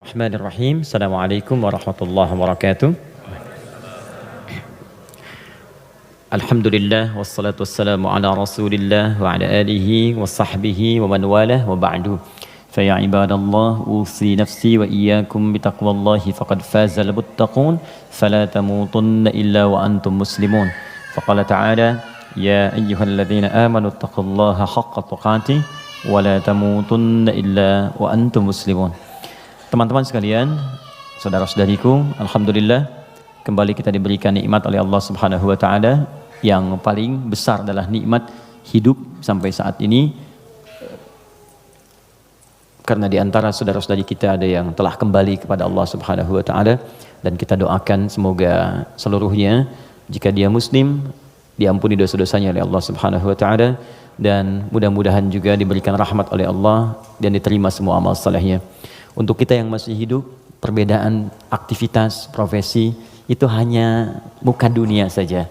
Bismillahirrahmanirrahim. Assalamualaikum warahmatullahi wabarakatuh. Alhamdulillah wassalatu wassalamu ala Rasulillah wa ala alihi wa sahbihi wa man walah wa ba'du. Fa ya ibadallah usi nafsi wa iyyakum bi taqwallahi faqad fazal muttaqun fala tamutunna illa wa antum muslimun. Faqala ta'ala ya ayyuhalladzina amanu taqullaha haqqa tuqatih wa la tamutunna illa wa antum muslimun. Teman-teman sekalian, saudara-saudariku, alhamdulillah kembali kita diberikan nikmat oleh Allah Subhanahu wa taala. Yang paling besar adalah nikmat hidup sampai saat ini. Karena di antara saudara-saudari kita ada yang telah kembali kepada Allah Subhanahu wa taala, dan kita doakan semoga seluruhnya jika dia muslim diampuni dosa-dosanya oleh Allah Subhanahu wa taala, dan mudah-mudahan juga diberikan rahmat oleh Allah dan diterima semua amal salehnya. Untuk kita yang masih hidup, perbedaan aktivitas, profesi itu hanya muka dunia saja.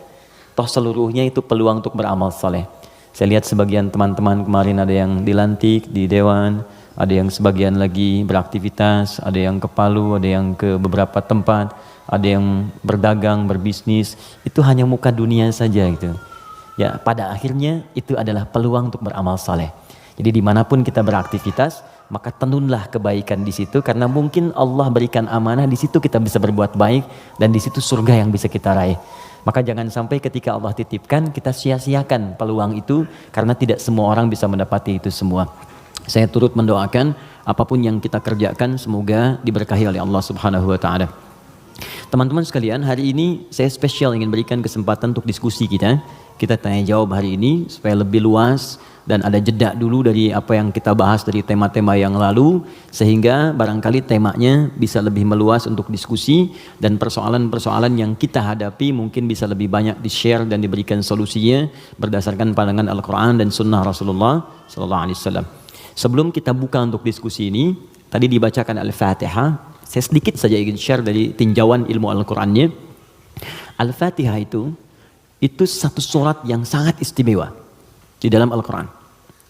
Toh seluruhnya itu peluang untuk beramal saleh. Saya lihat sebagian teman-teman kemarin ada yang dilantik di dewan, ada yang sebagian lagi beraktivitas, ada yang ke Palu, ada yang ke beberapa tempat, ada yang berdagang, berbisnis. Itu hanya muka dunia saja gitu. Ya, pada akhirnya itu adalah peluang untuk beramal saleh. Jadi dimanapun kita beraktivitas, maka tenunlah kebaikan di situ, karena mungkin Allah berikan amanah di situ kita bisa berbuat baik, dan di situ surga yang bisa kita raih. Maka jangan sampai ketika Allah titipkan kita sia-siakan peluang itu, karena tidak semua orang bisa mendapati itu semua. Saya turut mendoakan apapun yang kita kerjakan semoga diberkahi oleh Allah Subhanahu wa taala. Teman-teman sekalian, hari ini saya spesial ingin berikan kesempatan untuk diskusi kita. Kita tanya jawab hari ini supaya lebih luas dan ada jeda dulu dari apa yang kita bahas dari tema-tema yang lalu, sehingga barangkali temanya bisa lebih meluas untuk diskusi, dan persoalan-persoalan yang kita hadapi mungkin bisa lebih banyak di-share dan diberikan solusinya berdasarkan pandangan Al-Quran dan Sunnah Rasulullah SAW. Sebelum kita buka untuk diskusi ini, tadi dibacakan Al-Fatihah. Saya sedikit saja ingin share dari tinjauan ilmu Al-Qurannya. Al-Fatihah itu satu surat yang sangat istimewa di dalam Al-Quran.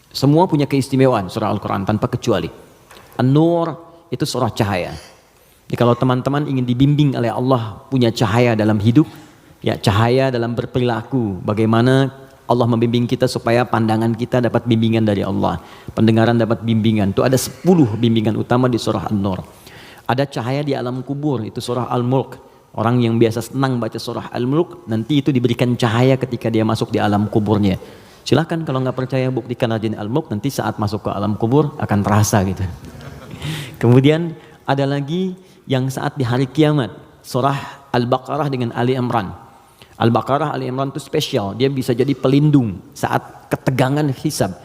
Semua punya keistimewaan surah Al-Quran tanpa kecuali. An-Nur itu surah cahaya. Jadi kalau teman-teman ingin dibimbing oleh Allah punya cahaya dalam hidup, ya cahaya dalam berperilaku, bagaimana Allah membimbing kita supaya pandangan kita dapat bimbingan dari Allah, pendengaran dapat bimbingan. Itu ada 10 bimbingan utama di surah An-Nur. Ada cahaya di alam kubur, itu surah Al-Mulk. Orang yang biasa senang baca surah Al-Mulk, nanti itu diberikan cahaya ketika dia masuk di alam kuburnya. Silahkan kalau nggak percaya buktikan rajin Al-Mulk, nanti saat masuk ke alam kubur akan terasa gitu. Kemudian ada lagi yang saat di hari kiamat, surah Al-Baqarah dengan Ali Imran. Al-Baqarah, Ali Imran itu spesial, dia bisa jadi pelindung saat ketegangan hisab.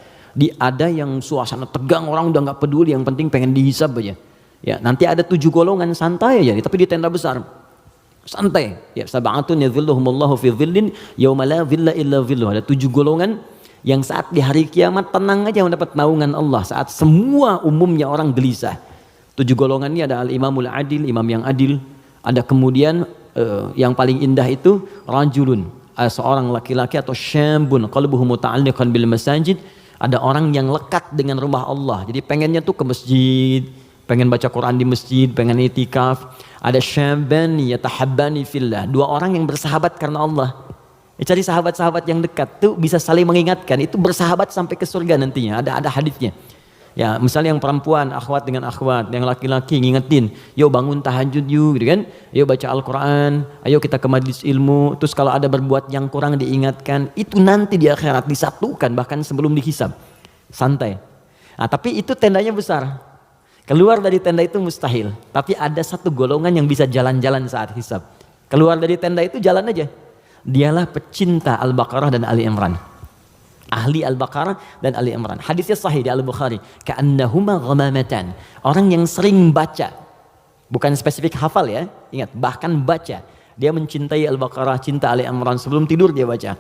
Ada yang suasana tegang, orang udah nggak peduli, yang penting pengen dihisab aja. Ya, nanti ada 7 golongan santai aja, tapi di tenda besar. Santai, ya sab'atun yadhilluhumullahu fi dhillin yauma la dhilla illa dhilluh. Ada 7 golongan yang saat di hari kiamat tenang aja mendapat naungan Allah, saat semua umumnya orang gelisah. 7 golongan ini ada al-imamul adil, imam yang adil. Ada kemudian yang paling indah itu rajulun, seorang laki-laki, atau syambun qalbuhu muta'alliqan bil masajid. Ada orang yang lekat dengan rumah Allah, jadi pengennya tuh ke masjid, pengen baca Quran di masjid, pengen itikaf. Ada syabani yatahabbani fillah, 2 orang yang bersahabat karena Allah. Cari sahabat-sahabat yang dekat tuh bisa saling mengingatkan, itu bersahabat sampai ke surga nantinya. Ada hadisnya. Ya, misalnya yang perempuan akhwat dengan akhwat, yang laki-laki ngingetin, yuk bangun tahajud yuk, gitu kan? Yuk baca Al-Quran, ayo kita ke majlis ilmu. Terus kalau ada berbuat yang kurang diingatkan, itu nanti di akhirat disatukan bahkan sebelum dihisab. Santai. Nah, tapi itu tendanya besar. Keluar dari tenda itu mustahil, tapi ada 1 golongan yang bisa jalan-jalan saat hisab. Keluar dari tenda itu jalan aja. Dialah pecinta Al-Baqarah dan Ali Imran. Ahli Al-Baqarah dan Ali Imran. Hadisnya sahih di Al-Bukhari. Ka'annahuma ghamamatan. Orang yang sering baca, bukan spesifik hafal ya, ingat, bahkan baca. Dia mencintai Al-Baqarah, cinta Ali Imran, sebelum tidur dia baca.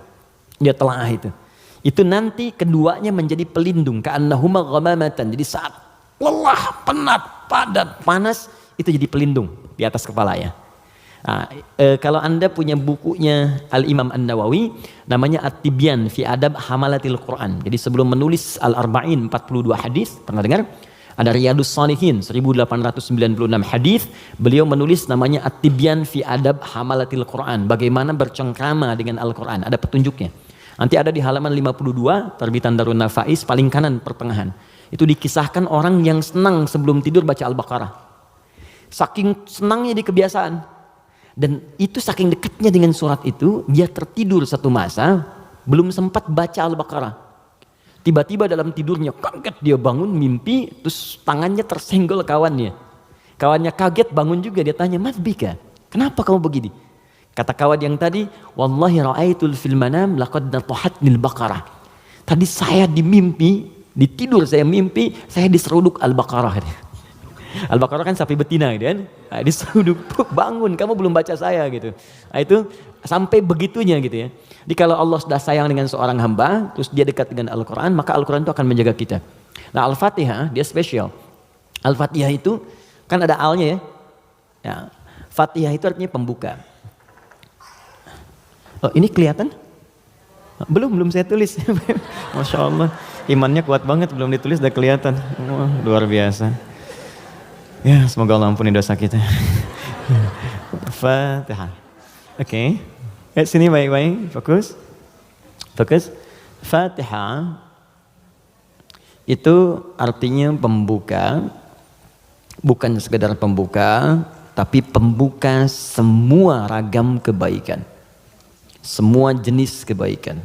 Dia telaah itu. Itu nanti keduanya menjadi pelindung. Ka'annahuma ghamamatan. Jadi saat lelah, penat, padat, panas, itu jadi pelindung di atas kepala ya. Nah, kalau Anda punya bukunya Al-Imam An-Nawawi, namanya At-Tibyan fi Adab Hamalatil Quran. Jadi sebelum menulis Al-Arba'in 42 hadis, pernah dengar? Ada Riyadus Shalihin 1896 hadis. Beliau menulis namanya At-Tibyan fi Adab Hamalatil Quran. Bagaimana bercengkrama dengan Al-Quran. Ada petunjuknya. Nanti ada di halaman 52 terbitan Darun Nafais paling kanan pertengahan. Itu dikisahkan orang yang senang sebelum tidur baca Al-Baqarah. Saking senangnya di kebiasaan. Dan itu saking dekatnya dengan surat itu, dia tertidur satu masa belum sempat baca Al-Baqarah. Tiba-tiba dalam tidurnya kaget, dia bangun mimpi, terus tangannya tersenggol kawannya. Kawannya kaget, bangun juga, dia tanya, "Mas Bika, kenapa kamu begini?" Kata kawan yang tadi, "Wallahi ra'aitul fil manam laqad natahatnil baqarah." Tadi saya di mimpi, di tidur saya mimpi, saya diseruduk Al-Baqarah. Al-Baqarah kan sapi betina gitu kan. Nah, diseruduk, bangun, kamu belum baca saya gitu. Nah, itu sampai begitunya gitu ya. Jadi kalau Allah sudah sayang dengan seorang hamba, terus dia dekat dengan Al-Quran, maka Al-Quran itu akan menjaga kita. Nah, Al-Fatihah dia spesial. Al-Fatihah itu kan ada al-nya ya. Ya. Fatihah itu artinya pembuka. Oh, ini kelihatan? Belum saya tulis. Masya Allah, imannya kuat banget, belum ditulis udah kelihatan. Wah, luar biasa. Ya, semoga Allah ampuni dosa kita. Fatihah. Oke. Sini baik-baik, fokus. Fatihah itu artinya pembuka, bukan sekedar pembuka, tapi pembuka semua ragam kebaikan, semua jenis kebaikan.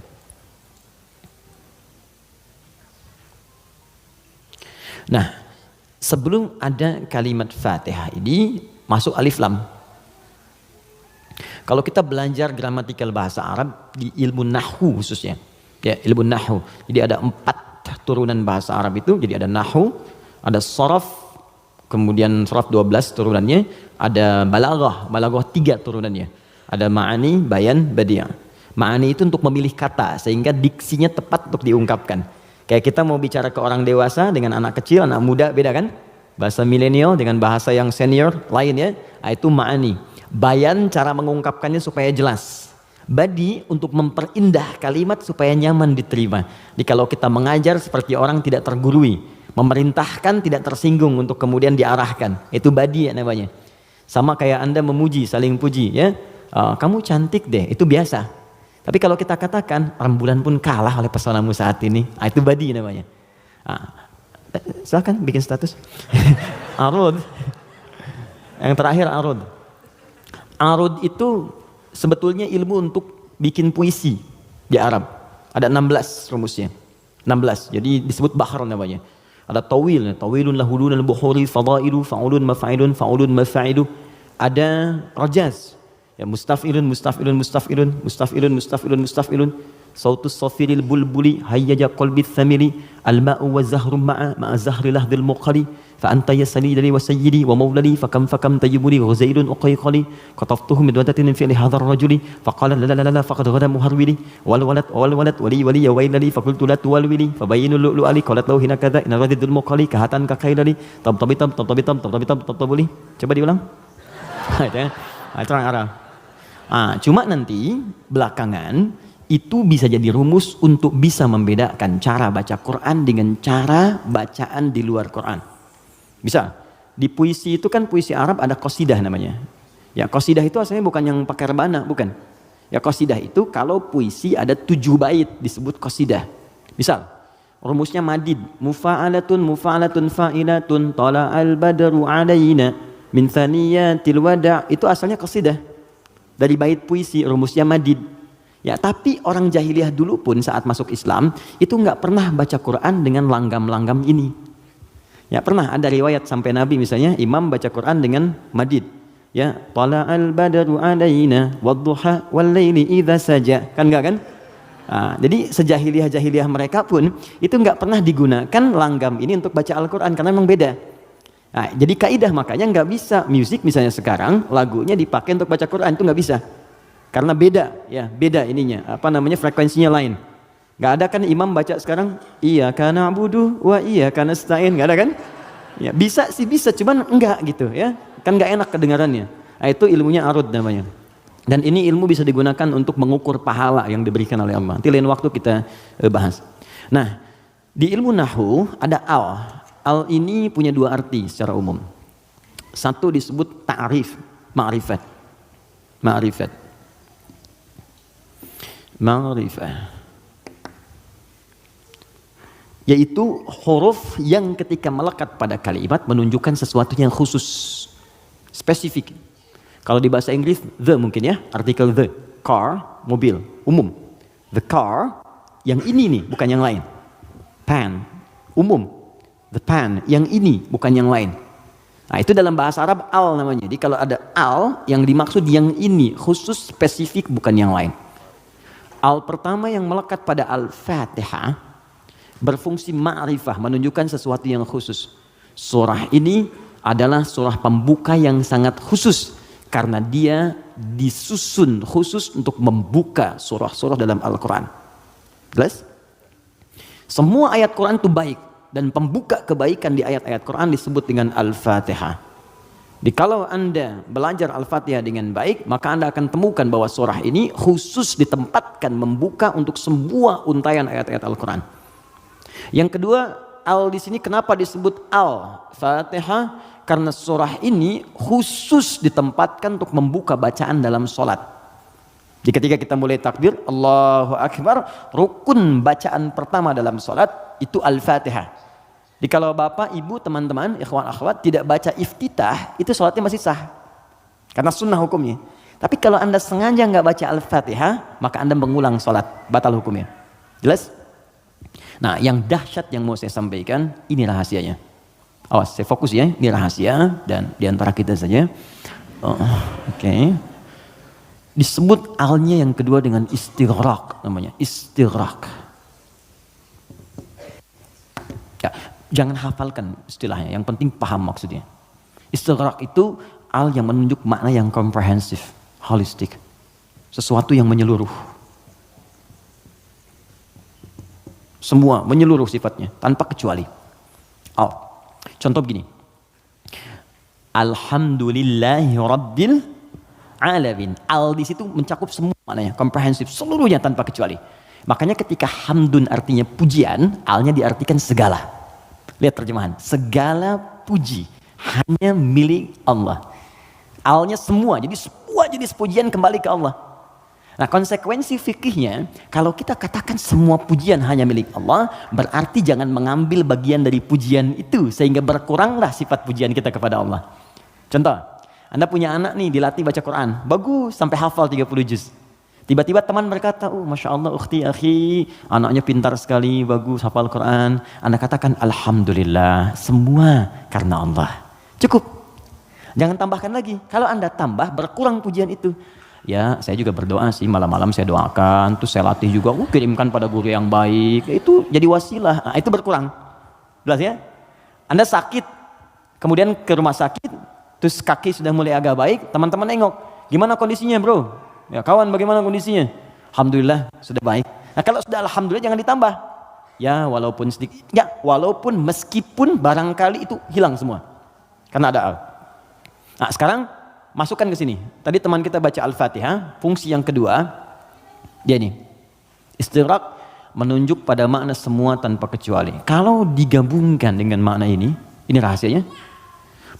Nah, sebelum ada kalimat Fatihah ini masuk alif lam. Kalau kita belajar gramatikal bahasa Arab di ilmu nahwu khususnya, ya ilmu nahwu. Jadi ada 4 turunan bahasa Arab itu. Jadi ada nahwu, ada sharaf, kemudian sharaf 12 turunannya, ada balaghah 3 turunannya. Ada ma'ani, bayan, badi'. Ma'ani itu untuk memilih kata sehingga diksinya tepat untuk diungkapkan. Kayak kita mau bicara ke orang dewasa dengan anak kecil, anak muda beda kan? Bahasa milenial dengan bahasa yang senior lain ya. Nah, itu ma'ani. Bayan cara mengungkapkannya supaya jelas. Badi untuk memperindah kalimat supaya nyaman diterima. Jadi kalau kita mengajar seperti orang tidak tergurui, memerintahkan tidak tersinggung untuk kemudian diarahkan. Itu badi ya namanya. Sama kayak Anda memuji, saling puji ya. Kamu cantik deh, itu biasa. Tapi kalau kita katakan rembulan pun kalah oleh pesonamu saat ini, itu badi namanya. Silakan bikin status. Arud. Yang terakhir arud. Arud itu sebetulnya ilmu untuk bikin puisi di Arab. Ada 16 rumusnya. 16. Jadi disebut bahar namanya. Ada tawil, tawilun lahulun al-buhuri fadailu fa'ulun mafa'ilun fa'ulun mafa'ilu. Ada rajaz. Ya mustaf'ilun mustaf'ilun mustaf'ilun mustaf'ilun mustaf'ilun mustaf'ilun. Sautus safiril bulbuli hayyaja qalbi thamili al-ma'u wa zahrum ma'a zahri lahdil muqali fa anta yasali dari wa sayyidi wa maulali fa kam tayyibuli ghuzailun uqayqali qataftuhu min wadatin fi hadha ar-rajuli fa qala la la la faqad ghada muharwili wal walad wali ya wailali fa qultu la tuwalwili fa bayyinu lu'ali qalat lahu hina kadza in radidul muqali kahatan ka khailali tabtabitam tabtabuli. Coba diulang. Itu orang Arab. Cuma nanti belakangan itu bisa jadi rumus untuk bisa membedakan cara baca Quran dengan cara bacaan di luar Quran. Bisa. Di puisi itu kan puisi Arab ada qasidah namanya. Ya qasidah itu asalnya bukan yang pakai rebana, bukan. Ya qasidah itu kalau puisi ada 7 bait disebut qasidah. Misal, rumusnya madid, mufa'alatun fa'ilatun tala'al badru alaina min thaniyatil wada', itu asalnya qasidah. Dari bait puisi rumusnya madid. Ya, tapi orang jahiliyah dulu pun saat masuk Islam itu nggak pernah baca Quran dengan langgam-langgam ini. Ya pernah ada riwayat sampai Nabi misalnya imam baca Quran dengan madid. Ya, tala'al badru alaina wadduha wal laili idza saja. Kan enggak kan? Jadi sejahiliyah-jahiliyah mereka pun itu nggak pernah digunakan langgam ini untuk baca Al-Quran karena memang beda. Jadi kaidah makanya nggak bisa musik misalnya sekarang lagunya dipakai untuk baca Quran itu nggak bisa. Karena beda, ya beda ininya, frekuensinya lain. Gak ada kan imam baca sekarang, iyyaka na'budu wa iyyaka nasta'in, gak ada kan? Ya bisa sih bisa, cuman enggak gitu ya, kan gak enak kedengarannya. Itu ilmunya arud namanya. Dan ini ilmu bisa digunakan untuk mengukur pahala yang diberikan oleh Allah. Nanti lain waktu kita bahas. Nah, di ilmu nahwu ada al. Al ini punya dua arti secara umum. Satu disebut ta'rif, ma'rifat. Ma'rifat. Ma'rifat. Yaitu huruf yang ketika melekat pada kalimat menunjukkan sesuatu yang khusus, spesifik. Kalau di bahasa Inggris, the mungkin ya, artikel the. Car, mobil, umum. The car, yang ini nih, bukan yang lain. Pen, umum. The pen, yang ini, bukan yang lain. Nah itu dalam bahasa Arab al namanya. Jadi kalau ada al, yang dimaksud yang ini, khusus, spesifik, bukan yang lain. Al pertama yang melekat pada Al-Fatihah, berfungsi ma'rifah, menunjukkan sesuatu yang khusus. Surah ini adalah surah pembuka yang sangat khusus. Karena dia disusun khusus untuk membuka surah-surah dalam Al-Quran. Jelas? Semua ayat Quran itu baik. Dan pembuka kebaikan di ayat-ayat Quran disebut dengan Al-Fatihah. Jadi kalau Anda belajar Al-Fatihah dengan baik, maka Anda akan temukan bahwa surah ini khusus ditempatkan membuka untuk semua untayan ayat-ayat Al-Quran. Yang kedua, Al di sini kenapa disebut Al-Fatihah? Karena surah ini khusus ditempatkan untuk membuka bacaan dalam sholat. Jadi ketika kita mulai takbir, Allahu Akbar, rukun bacaan pertama dalam sholat itu Al-Fatihah. Jadi kalau bapak, ibu, teman-teman, ikhwan, akhwat tidak baca iftitah, itu sholatnya masih sah. Karena sunnah hukumnya. Tapi kalau Anda sengaja nggak baca Al-Fatihah, maka Anda mengulang sholat, batal hukumnya. Jelas? Nah, yang dahsyat yang mau saya sampaikan, ini rahasianya. Awas, saya fokus ya, ini rahasia dan diantara kita saja. Oke. Disebut alnya yang kedua dengan istighraq namanya, istighraq. Ya, jangan hafalkan istilahnya, yang penting paham maksudnya. Istighraq itu al yang menunjuk makna yang komprehensif, holistik. Sesuatu yang menyeluruh. Semua menyeluruh sifatnya, tanpa kecuali. Al. Contoh begini. Alhamdulillahi Rabbil Alamin. Al di situ mencakup semua maknanya, komprehensif, seluruhnya tanpa kecuali. Makanya ketika hamdun artinya pujian, alnya diartikan segala. Lihat terjemahan, segala puji hanya milik Allah. Alnya semua, jadi semua jenis pujian kembali ke Allah. Nah konsekuensi fikihnya, kalau kita katakan semua pujian hanya milik Allah, berarti jangan mengambil bagian dari pujian itu, sehingga berkuranglah sifat pujian kita kepada Allah. Contoh, Anda punya anak nih, dilatih baca Quran, bagus, sampai hafal 30 juz. Tiba-tiba teman berkata, oh Masya Allah, ukhti, akhi, anaknya pintar sekali, bagus, hafal Quran. Anda katakan, Alhamdulillah, semua karena Allah. Cukup. Jangan tambahkan lagi. Kalau Anda tambah, berkurang pujian itu. Ya, saya juga berdoa sih, malam-malam saya doakan, terus saya latih juga, kirimkan pada guru yang baik, itu jadi wasilah, nah, itu berkurang. Jelas ya? Anda sakit, kemudian ke rumah sakit, terus kaki sudah mulai agak baik, teman-teman nengok, gimana kondisinya bro? Ya kawan, bagaimana kondisinya? Alhamdulillah, sudah baik. Nah kalau sudah Alhamdulillah jangan ditambah. Ya walaupun sedikit, ya walaupun meskipun barangkali itu hilang semua. Karena ada al. Nah sekarang, masukkan ke sini. Tadi teman kita baca Al-Fatihah, fungsi yang kedua, dia ini. Istighraq menunjuk pada makna semua tanpa kecuali. Kalau digabungkan dengan makna ini rahasianya.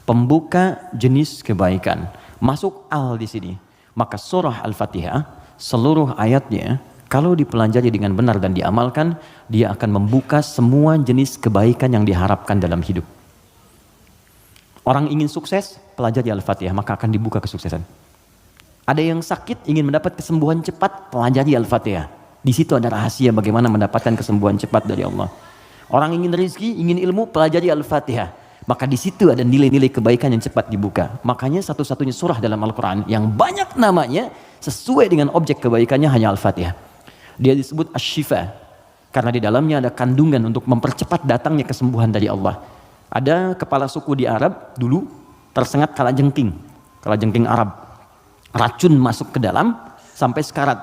Pembuka jenis kebaikan. Masuk al di sini. Maka surah Al-Fatihah, seluruh ayatnya, kalau dipelajari dengan benar dan diamalkan, dia akan membuka semua jenis kebaikan yang diharapkan dalam hidup. Orang ingin sukses, pelajari Al-Fatihah, maka akan dibuka kesuksesan. Ada yang sakit, ingin mendapat kesembuhan cepat, pelajari Al-Fatihah. Di situ ada rahasia bagaimana mendapatkan kesembuhan cepat dari Allah. Orang ingin rezeki, ingin ilmu, pelajari Al-Fatihah. Maka di situ ada nilai-nilai kebaikan yang cepat dibuka. Makanya satu-satunya surah dalam Al-Quran yang banyak namanya, sesuai dengan objek kebaikannya hanya Al-Fatihah. Dia disebut Asy-Syifa, karena di dalamnya ada kandungan untuk mempercepat datangnya kesembuhan dari Allah. Ada kepala suku di Arab dulu tersengat kalajengking Arab, racun masuk ke dalam sampai sekarat.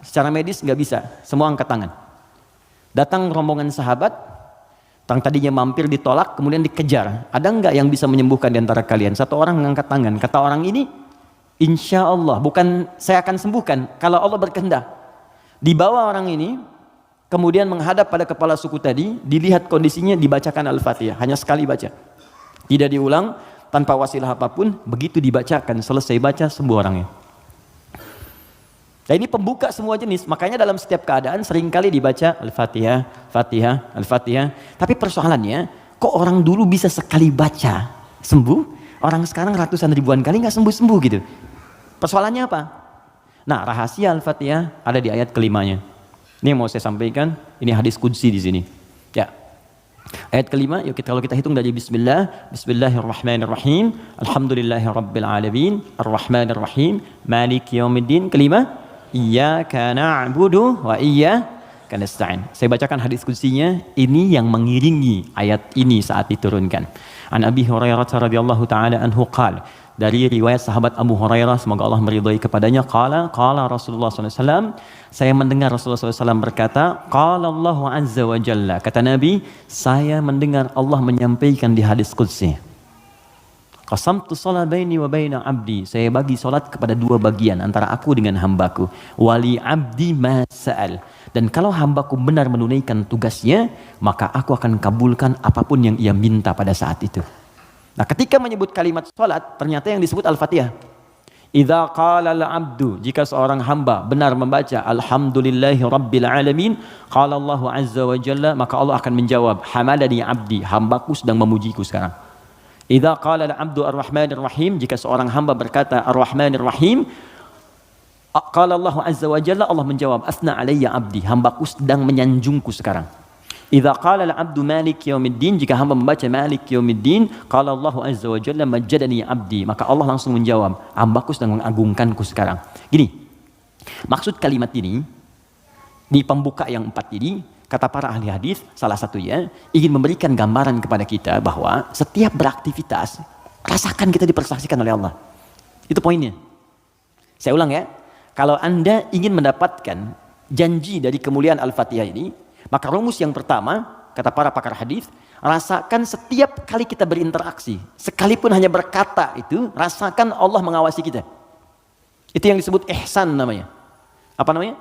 Secara medis nggak bisa, semua angkat tangan. Datang rombongan sahabat, yang tadinya mampir ditolak, kemudian dikejar. Ada nggak yang bisa menyembuhkan di antara kalian? Satu orang mengangkat tangan. Kata orang ini, insya Allah, bukan saya akan sembuhkan kalau Allah berkehendak. Dibawa orang ini kemudian menghadap pada kepala suku tadi, dilihat kondisinya, dibacakan Al-Fatihah, hanya sekali baca, tidak diulang, tanpa wasilah apapun. Begitu dibacakan, selesai baca, sembuh orangnya. Nah, ini pembuka semua jenis, makanya dalam setiap keadaan seringkali dibaca Al-Fatihah, Fatihah, Al-Fatihah. Tapi persoalannya, kok orang dulu bisa sekali baca sembuh, orang sekarang ratusan ribuan kali nggak sembuh-sembuh gitu. Persoalannya apa? Nah, rahasia Al-Fatihah ada di ayat kelimanya. Ini yang mau saya sampaikan, ini hadis qudsi di sini. Ya. Ayat kelima, yuk kalau kita hitung dari bismillah, bismillahirrahmanirrahim, alhamdulillahirabbil alamin, arrahmanirrahim, maliki yaumiddin. Kelima, iyyaka na'budu wa iyyaka nasta'in. Saya bacakan hadis qudsinya, ini yang mengiringi ayat ini saat diturunkan. An Abi Hurairah radhiyallahu taala anhu qala, dari riwayat sahabat Abu Hurairah, semoga Allah meridhai kepadanya, qala Rasulullah SAW, saya mendengar Rasulullah SAW berkata, qala Allahu azza wa jalla, kata Nabi, saya mendengar Allah menyampaikan di hadis qudsi, qasamtu shalat baini wa baina abdi, saya bagi salat kepada dua bagian antara aku dengan hambaku, wali abdi ma sa'al, dan kalau hambaku benar menunaikan tugasnya, maka aku akan kabulkan apapun yang ia minta pada saat itu. Nah, ketika menyebut kalimat salat, ternyata yang disebut Al-Fatihah. Idza qala al-'abdu, jika seorang hamba benar membaca alhamdulillahi rabbil alamin, qala Allahu azza wa jalla, maka Allah akan menjawab, hamadani 'abdi, hambaku sedang memujiku sekarang. Idza qala al-'abdu ar-rahmanir rahim, jika seorang hamba berkata ar-rahmanir rahim, qala Allahu azza wa jalla, Allah menjawab, asna alayya 'abdi, hambaku sedang menyanjungku sekarang. Idza qala al-'abdu maliki yaumiddin, jika hamba membaca maliki yaumiddin, qala Allahu azza wa jalla majjadani 'abdi, maka Allah langsung menjawab, hambaku sedang mengagungkanku sekarang. Gini, maksud kalimat ini di pembuka yang 4 ini, kata para ahli hadis, salah satunya ingin memberikan gambaran kepada kita bahwa setiap beraktivitas, rasakan kita dipersaksikan oleh Allah. Itu poinnya. Saya ulang ya, kalau Anda ingin mendapatkan janji dari kemuliaan Al-Fatihah ini, maka rumus yang pertama, kata para pakar hadis, rasakan setiap kali kita berinteraksi, sekalipun hanya berkata itu, rasakan Allah mengawasi kita. Itu yang disebut ihsan namanya. Apa namanya?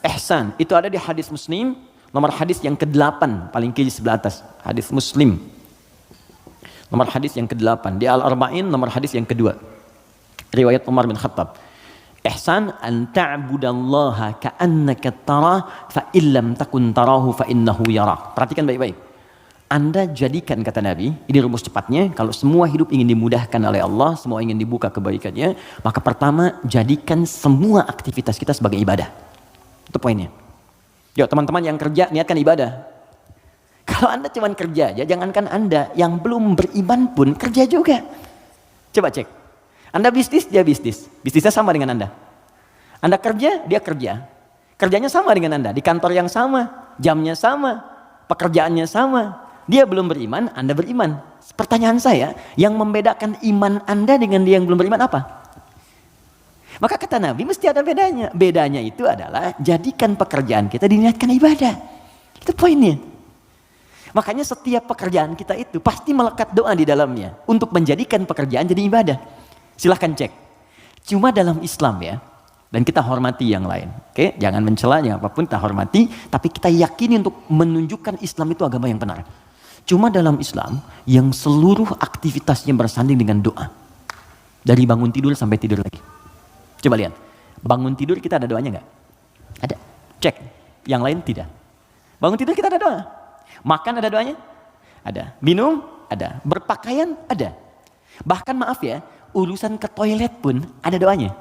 Ihsan. Itu ada di hadis Muslim, nomor hadis yang ke-8, paling kiri sebelah atas. Hadis Muslim. Nomor hadis yang ke-8. Di Al-Arba'in, nomor hadis yang kedua. Riwayat Umar bin Khattab. Ihsan an ta'budallaha ka'annaka tarah fa illam takun tarahu fa innahu yarak. Perhatikan baik-baik. Anda jadikan, kata Nabi, ini rumus cepatnya, kalau semua hidup ingin dimudahkan oleh Allah, semua ingin dibuka kebaikannya, maka pertama jadikan semua aktivitas kita sebagai ibadah. Itu poinnya. Yuk teman-teman yang kerja, niatkan ibadah. Kalau Anda cuma kerja aja, jangankan Anda, yang belum beriman pun kerja juga. Coba cek. Anda bisnis, dia bisnis. Bisnisnya sama dengan Anda. Anda kerja, dia kerja. Kerjanya sama dengan Anda. Di kantor yang sama, jamnya sama, pekerjaannya sama. Dia belum beriman, Anda beriman. Pertanyaan saya, yang membedakan iman Anda dengan dia yang belum beriman apa? Maka kata Nabi, mesti ada bedanya. Bedanya itu adalah, jadikan pekerjaan kita diniatkan ibadah. Itu poinnya. Makanya setiap pekerjaan kita itu pasti melekat doa di dalamnya. Untuk menjadikan pekerjaan jadi ibadah. Silahkan cek. Cuma dalam Islam ya, dan kita hormati yang lain. Oke, jangan mencela, jangan apapun, kita hormati. Tapi kita yakini untuk menunjukkan Islam itu agama yang benar. Cuma dalam Islam, yang seluruh aktivitasnya bersanding dengan doa. Dari bangun tidur sampai tidur lagi. Coba lihat, bangun tidur kita ada doanya nggak? Ada. Cek. Yang lain tidak. Bangun tidur kita ada doa. Makan ada doanya? Ada. Minum? Ada. Berpakaian? Ada. Bahkan maaf ya, urusan ke toilet pun ada doanya.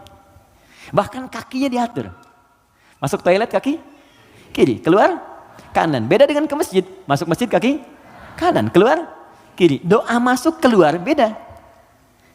Bahkan kakinya diatur. Masuk toilet kaki kiri, keluar kanan. Beda dengan ke masjid. Masuk masjid kaki kanan, keluar kiri. Doa masuk keluar beda.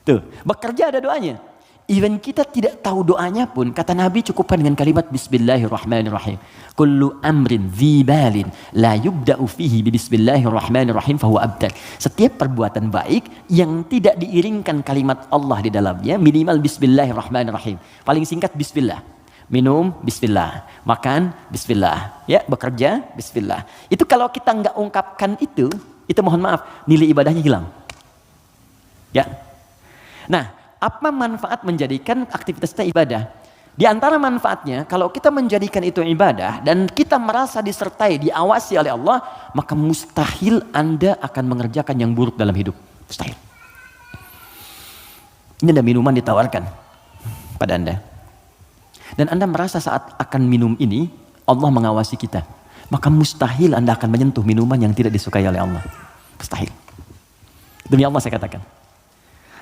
Tuh, bekerja ada doanya. Even kita tidak tahu doanya pun, kata Nabi cukupkan dengan kalimat Bismillahirrahmanirrahim. Kullu amrin dzibalin la yubda'u fihi bi Bismillahirrahmanirrahim fahuwa abtar. Setiap perbuatan baik yang tidak diiringkan kalimat Allah di dalamnya, minimal Bismillahirrahmanirrahim. Paling singkat Bismillah. Minum Bismillah, makan Bismillah, ya bekerja Bismillah. Itu kalau kita nggak ungkapkan itu mohon maaf, nilai ibadahnya hilang. Ya. Nah, apa manfaat menjadikan aktivitas kita ibadah? Di antara manfaatnya, kalau kita menjadikan itu ibadah dan kita merasa disertai, diawasi oleh Allah, maka mustahil Anda akan mengerjakan yang buruk dalam hidup. Mustahil. Ini ada minuman ditawarkan pada Anda. Dan Anda merasa saat akan minum ini, Allah mengawasi kita. Maka mustahil Anda akan menyentuh minuman yang tidak disukai oleh Allah. Mustahil. Demi Allah saya katakan.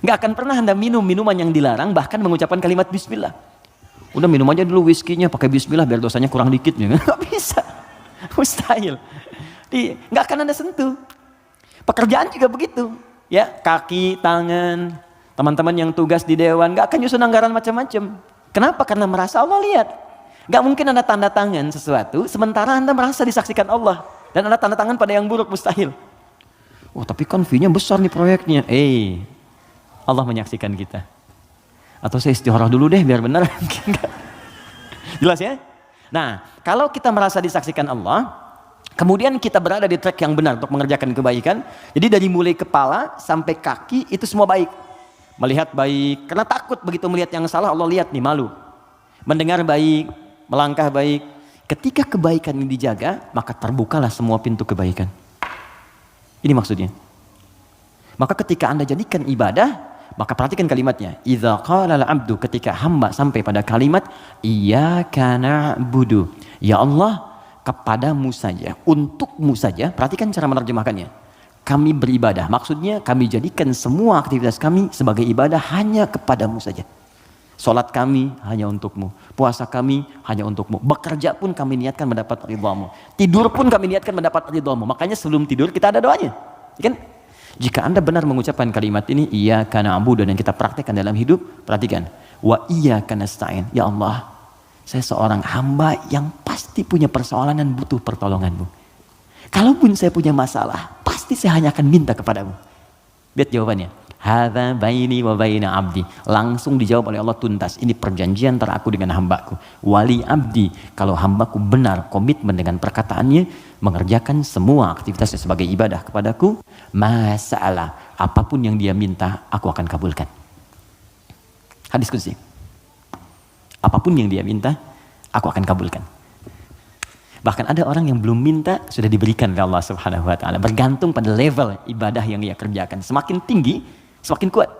Nggak akan pernah Anda minum minuman yang dilarang, bahkan mengucapkan kalimat bismillah. Udah minum aja dulu whiskinya pakai bismillah biar dosanya kurang dikit. Nggak bisa. Mustahil. Nggak akan Anda sentuh. Pekerjaan juga begitu. Ya, kaki, tangan, teman-teman yang tugas di dewan nggak akan nyusun anggaran macam-macam. Kenapa? Karena merasa Allah lihat. Nggak mungkin Anda tanda tangan sesuatu sementara Anda merasa disaksikan Allah dan Anda tanda tangan pada yang buruk, mustahil. Oh, tapi kan fee-nya besar nih proyeknya. Allah menyaksikan kita. Atau saya istikharah dulu deh biar benar. Jelas ya? Nah, kalau kita merasa disaksikan Allah, kemudian kita berada di track yang benar untuk mengerjakan kebaikan. Jadi dari mulai kepala sampai kaki itu semua baik. Melihat baik, karena takut begitu melihat yang salah Allah lihat nih, malu. Mendengar baik, melangkah baik. Ketika kebaikan ini dijaga, maka terbukalah semua pintu kebaikan. Ini maksudnya. Maka ketika Anda jadikan ibadah, maka perhatikan kalimatnya. Idza qala al-'abdu, ketika hamba sampai pada kalimat iyyaka na'budu. Ya Allah, kepadamu saja, untukmu saja. Perhatikan cara menerjemahkannya. Kami beribadah. Maksudnya kami jadikan semua aktivitas kami sebagai ibadah hanya kepadamu saja. Salat kami hanya untukmu. Puasa kami hanya untukmu. Bekerja pun kami niatkan mendapat ridhamu. Tidur pun kami niatkan mendapat ridhamu. Makanya sebelum tidur kita ada doanya. Kan? Jika Anda benar mengucapkan kalimat ini, iyyaka na'budu, dan kita praktekkan dalam hidup, perhatikan. Wa iyyaka nasta'in. Ya Allah, saya seorang hamba yang pasti punya persoalan dan butuh pertolonganmu. Kalaupun saya punya masalah, pasti saya hanya akan minta kepadamu. Lihat jawabannya. Hadza baini wa baina abdi. Langsung dijawab oleh Allah tuntas. Ini perjanjian antara aku dengan hambaku. Wali abdi. Kalau hambaku benar komitmen dengan perkataannya, mengerjakan semua aktivitasnya sebagai ibadah kepadaku, masalah apapun yang dia minta, aku akan kabulkan. Hadis qudsi. Apapun yang dia minta, aku akan kabulkan. Bahkan ada orang yang belum minta sudah diberikan oleh Allah Subhanahu wa taala, bergantung pada level ibadah yang ia kerjakan. Semakin tinggi, semakin kuat.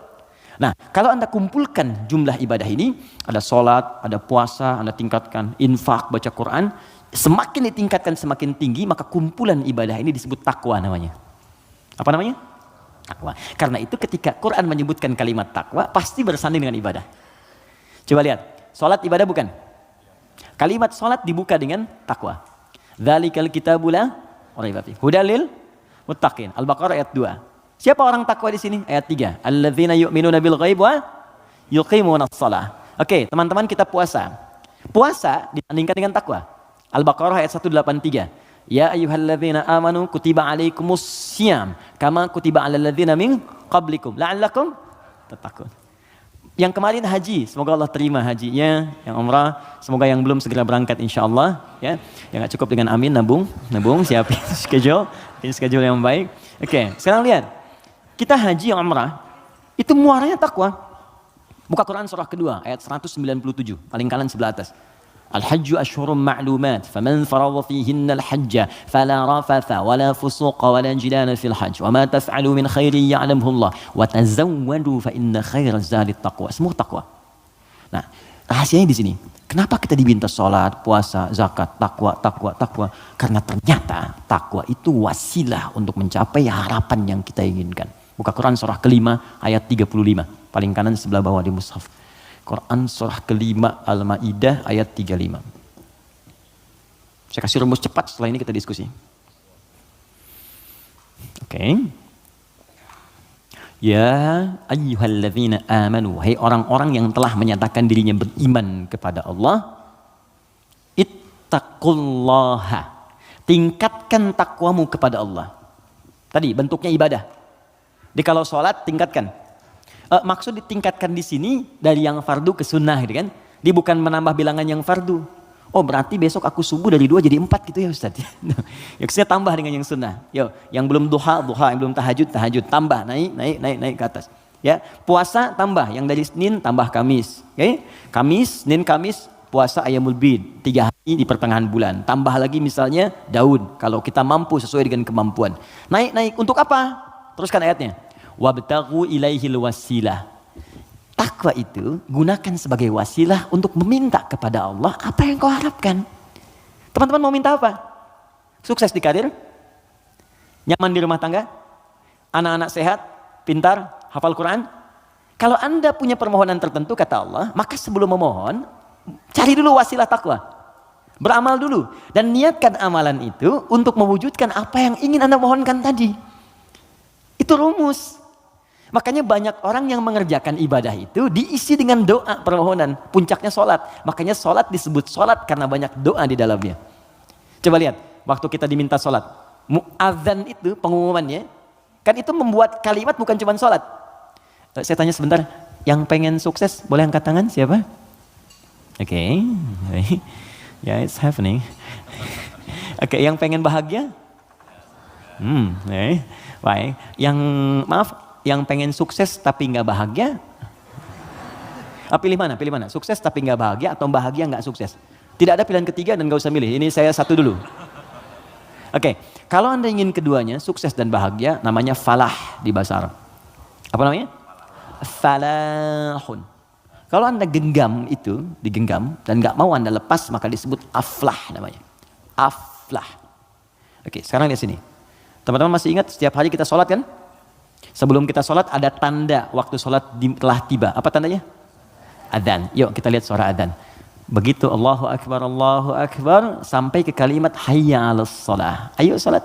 Nah, kalau Anda kumpulkan jumlah ibadah ini, ada sholat, ada puasa, Anda tingkatkan, infak, baca Quran, semakin ditingkatkan semakin tinggi, maka kumpulan ibadah ini disebut takwa namanya. Apa namanya? Takwa. Karena itu ketika Quran menyebutkan kalimat takwa, pasti bersanding dengan ibadah. Coba lihat, sholat ibadah bukan? Kalimat sholat dibuka dengan takwa. Dzalikal kitabu la raiba fihi hudal lil muttaqin. Al-Baqarah ayat 2. Siapa orang takwa di sini? Ayat 3. Alladzina yu'minuna bil ghaib wa yuqimunas shalah. Oke, teman-teman, kita puasa. Puasa disandingkan dengan takwa. Al-Baqarah ayat 183. Ya ayyuhalladzina amanu kutiba alaikumus syiyam kama kutiba alal ladzina min qablikum la'allakum tattaqun. Yang kemarin haji, semoga Allah terima hajinya. Yang umrah, semoga yang belum segera berangkat insyaallah, ya. Yang nggak cukup dengan amin, nabung, siapin schedule yang baik. Oke, sekarang lihat. Kita haji yang umrah, itu muaranya takwa. Buka Quran surah kedua ayat 197, paling kanan sebelah atas. Al-hajju ashhurum ma'lumat, faman faradha fihinna al-hajja fala rafatha wala fusuqa wala jidala fil hajj wa ma taf'alu min khairin ya'lamhu Allah wa tazawwadu fa inna khairaz zadi taqwa. Semua takwa. Nah, rahasianya di sini. Kenapa kita diminta salat, puasa, zakat, takwa? Karena ternyata takwa itu wasilah untuk mencapai harapan yang kita inginkan. Buka Quran surah kelima ayat 35, paling kanan sebelah bawah di mushaf. Quran surah kelima Al-Ma'idah ayat 35. Saya kasih rumus cepat, setelah ini kita diskusi. Oke. Ya ayyuhalladzina amanu, hai orang-orang yang telah menyatakan dirinya beriman kepada Allah, ittaqullaha, tingkatkan takwamu kepada Allah. Tadi bentuknya ibadah. Jadi kalau sholat tingkatkan. Maksud ditingkatkan di sini dari yang fardu ke sunnah, gitu kan? Dia bukan menambah bilangan yang fardu. Oh, berarti besok aku subuh dari 2 jadi 4 gitu ya Ustaz. Ya, saya tambah dengan yang sunnah. Yo, yang belum duha, yang belum tahajud, tambah, naik ke atas. Ya, puasa tambah yang dari Senin tambah Kamis. Okay? Kamis, Senin, Kamis puasa Ayyamul Bid 3 hari di pertengahan bulan. Tambah lagi misalnya Daud kalau kita mampu sesuai dengan kemampuan. Naik untuk apa? Teruskan ayatnya. Wabtaghu ilaihil wasilah. Takwa itu gunakan sebagai wasilah untuk meminta kepada Allah apa yang kau harapkan. Teman-teman mau minta apa? Sukses di karir? Nyaman di rumah tangga? Anak-anak sehat? Pintar? Hafal Quran? Kalau Anda punya permohonan tertentu kata Allah, maka sebelum memohon, cari dulu wasilah takwa. Beramal dulu. Dan niatkan amalan itu untuk mewujudkan apa yang ingin Anda mohonkan tadi. Itu rumus. Makanya banyak orang yang mengerjakan ibadah itu diisi dengan doa permohonan. Puncaknya sholat. Makanya sholat disebut sholat karena banyak doa di dalamnya. Coba lihat, waktu kita diminta sholat. Mu'adzan itu pengumumannya, kan itu membuat kalimat bukan cuma sholat. Saya tanya sebentar, yang pengen sukses boleh angkat tangan siapa? Oke. Yeah, it's happening. Oke, yang pengen bahagia? Baik. Yang pengen sukses tapi nggak bahagia? Pilih mana? Sukses tapi nggak bahagia atau bahagia nggak sukses? Tidak ada pilihan ketiga dan nggak usah milih. Ini saya satu dulu. Oke, kalau Anda ingin keduanya, sukses dan bahagia, namanya falah di bahasa Arab. Apa namanya? Falahun. Kalau Anda genggam itu, digenggam, dan nggak mau Anda lepas, maka disebut aflah namanya. Aflah. Oke, sekarang lihat sini. Teman-teman masih ingat setiap hari kita sholat kan? Sebelum kita sholat ada tanda waktu sholat telah tiba. Apa tandanya? Adzan. Yuk kita lihat suara adzan. Begitu Allahu Akbar sampai ke kalimat hayya 'alas shalah. Ayo sholat.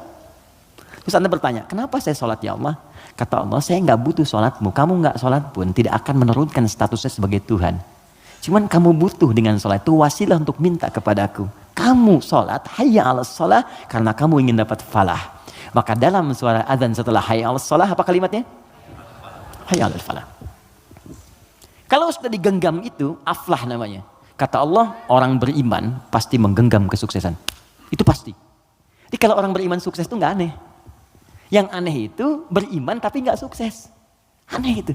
Terus Anda bertanya, kenapa saya sholat ya Allah? Kata Allah, saya nggak butuh sholatmu. Kamu nggak sholat pun tidak akan menurunkan statusnya sebagai Tuhan. Cuman kamu butuh dengan sholat itu wasilah untuk minta kepadaku. Kamu sholat hayya 'alas shalah karena kamu ingin dapat falah. Maka dalam suara adzan setelah hayya 'alas shalah apa kalimatnya? Hayya 'alal falah. Kalau sudah digenggam itu aflah namanya. Kata Allah, orang beriman pasti menggenggam kesuksesan. Itu pasti. Jadi kalau orang beriman sukses itu nggak aneh. Yang aneh itu beriman tapi nggak sukses. Aneh itu.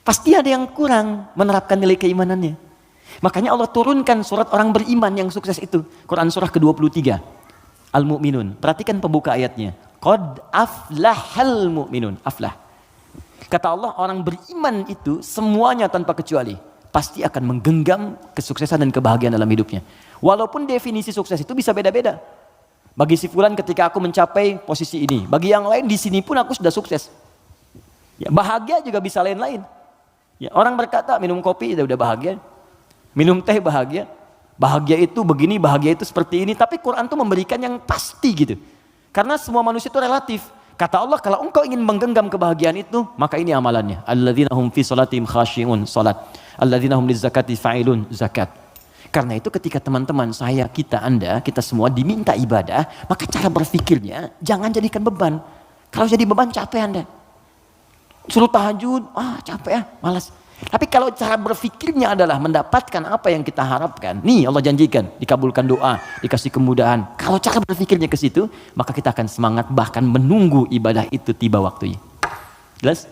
Pasti ada yang kurang menerapkan nilai keimanannya. Makanya Allah turunkan surat orang beriman yang sukses itu. Quran surah ke-23. Al-Mu'minun. Perhatikan pembuka ayatnya. Qad aflahal mu'minun. Aflah. Kata Allah, orang beriman itu semuanya tanpa kecuali pasti akan menggenggam kesuksesan dan kebahagiaan dalam hidupnya. Walaupun definisi sukses itu bisa beda-beda. Bagi si fulan ketika aku mencapai posisi ini, bagi yang lain di sini pun aku sudah sukses. Ya, bahagia juga bisa lain-lain. Ya, orang berkata minum kopi udah bahagia, minum teh bahagia. Bahagia itu begini, bahagia itu seperti ini. Tapi Quran tuh memberikan yang pasti gitu. Karena semua manusia itu relatif. Kata Allah, kalau engkau ingin menggenggam kebahagiaan itu, maka ini amalannya. Alladzina hum fi salatihim khashi'un, salat. Alladzina hum lizakati fa'ilun, zakat. Karena itu ketika teman-teman saya, kita, Anda, kita semua diminta ibadah, maka cara berpikirnya jangan jadikan beban. Kalau jadi beban capek Anda. Suruh tahajud, capek malas. Tapi kalau cara berpikirnya adalah mendapatkan apa yang kita harapkan, nih Allah janjikan, dikabulkan doa, dikasih kemudahan. Kalau cara berpikirnya ke situ, maka kita akan semangat bahkan menunggu ibadah itu tiba waktunya. Jelas?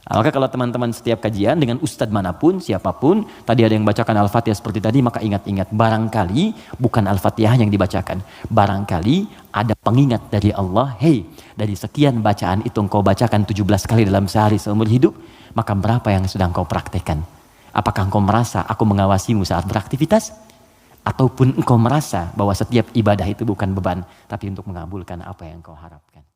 Maka kalau teman-teman setiap kajian dengan ustadz manapun, siapapun, tadi ada yang bacakan Al-Fatihah seperti tadi, maka ingat-ingat, barangkali bukan Al-Fatihah yang dibacakan. Barangkali ada pengingat dari Allah, hey, dari sekian bacaan itu engkau bacakan 17 kali dalam sehari seumur hidup, maka berapa yang sudah engkau praktekkan? Apakah engkau merasa aku mengawasimu saat beraktivitas? Ataupun engkau merasa bahwa setiap ibadah itu bukan beban, tapi untuk mengabulkan apa yang engkau harapkan?